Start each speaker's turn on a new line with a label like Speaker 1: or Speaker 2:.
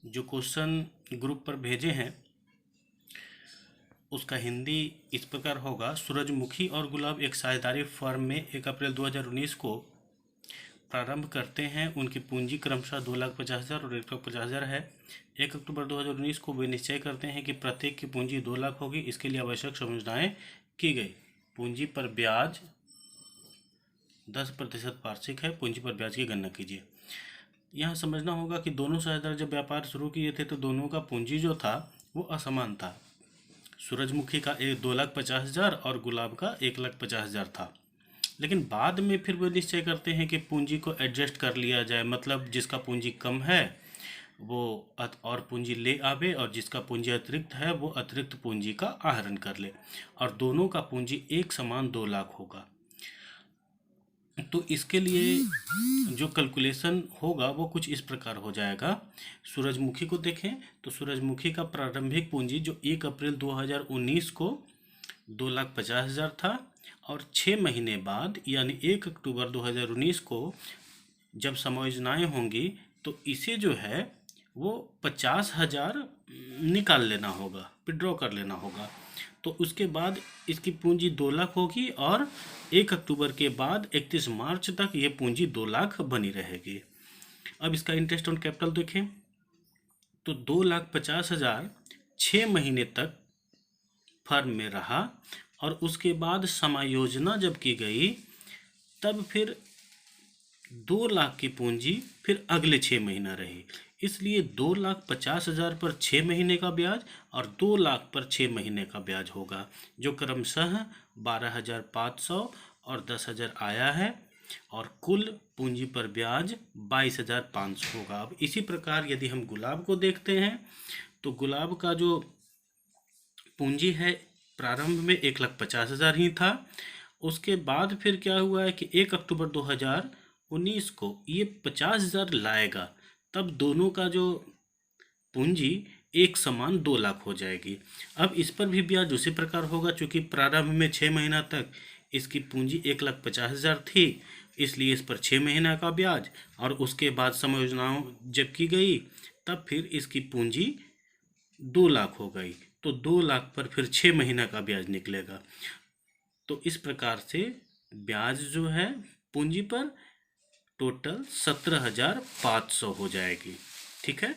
Speaker 1: जो question group पर भेजे हैं उसका हिंदी इस प्रकार होगा। सूरजमुखी और गुलाब एक साझेदारी फर्म में 1 अप्रैल 2019 को प्रारंभ करते हैं। उनकी पूंजी क्रमशः 2,50,000 और 1,50,000 है। 1 अक्टूबर 2019 को वे निश्चय करते हैं कि प्रत्येक की पूंजी 2 लाख होगी। इसके लिए आवश्यक समझदाएँ की गई। पूंजी पर ब्याज 10% वार्षिक है। पूंजी पर ब्याज की गणना कीजिए। यहाँ समझना होगा कि दोनों साझेदार जब व्यापार शुरू किए थे तो दोनों का पूंजी जो था वो असमान था। सूरजमुखी का 2,50,000 और गुलाब का 1,50,000 था। लेकिन बाद में फिर वो निश्चय करते हैं कि पूंजी को एडजस्ट कर लिया जाए, मतलब जिसका पूंजी कम है वो और पूंजी ले आवे और जिसका पूंजी अतिरिक्त है वो अतिरिक्त पूंजी का आहरण कर ले, और दोनों का पूंजी एक समान 2 लाख होगा। तो इसके लिए जो कैलकुलेशन होगा वो कुछ इस प्रकार हो जाएगा। सूरजमुखी को देखें तो सूरजमुखी का प्रारंभिक पूंजी जो 1 अप्रैल 2019 को 2,50,000 था, और 6 महीने बाद यानी 1 अक्टूबर 2019 को जब समायोजनाएँ होंगी तो इसे जो है वो 50,000 निकाल लेना होगा, विड्रॉ कर लेना होगा। तो उसके बाद इसकी पूंजी 2 लाख होगी और 1 अक्टूबर के बाद 31 मार्च तक ये पूंजी 2 लाख बनी रहेगी। अब इसका इंटरेस्ट ऑन कैपिटल देखें तो 2,50,000 6 महीने तक फर्म में रहा, और उसके बाद समायोजना जब की गई तब फिर 2 लाख की पूंजी फिर अगले 6 महीना रही। इसलिए 2,50,000 पर 6 महीने का ब्याज और 2 लाख पर 6 महीने का ब्याज होगा, जो क्रमशः 12,500 और 10,000 आया है, और कुल पूंजी पर ब्याज 22,500 होगा। अब इसी प्रकार यदि हम गुलाब को देखते हैं तो गुलाब का जो पूंजी है प्रारंभ में 1,50,000 ही था। उसके बाद फिर क्या हुआ है कि 1 अक्टूबर 2019 को ये 50,000 लाएगा, तब दोनों का जो पूंजी एक समान 2 लाख हो जाएगी। अब इस पर भी ब्याज उसी प्रकार होगा, चूँकि प्रारंभ में 6 महीना तक इसकी पूंजी 1,50,000 थी, इसलिए इस पर 6 महीना का ब्याज, और उसके बाद समायोजनाओं जब की गई तब फिर इसकी पूंजी 2 लाख हो गई। तो 2 लाख पर फिर 6 महीना का ब्याज निकलेगा। तो इस प्रकार से ब्याज जो है पूंजी पर टोटल 17,500 हो जाएगी। ठीक है।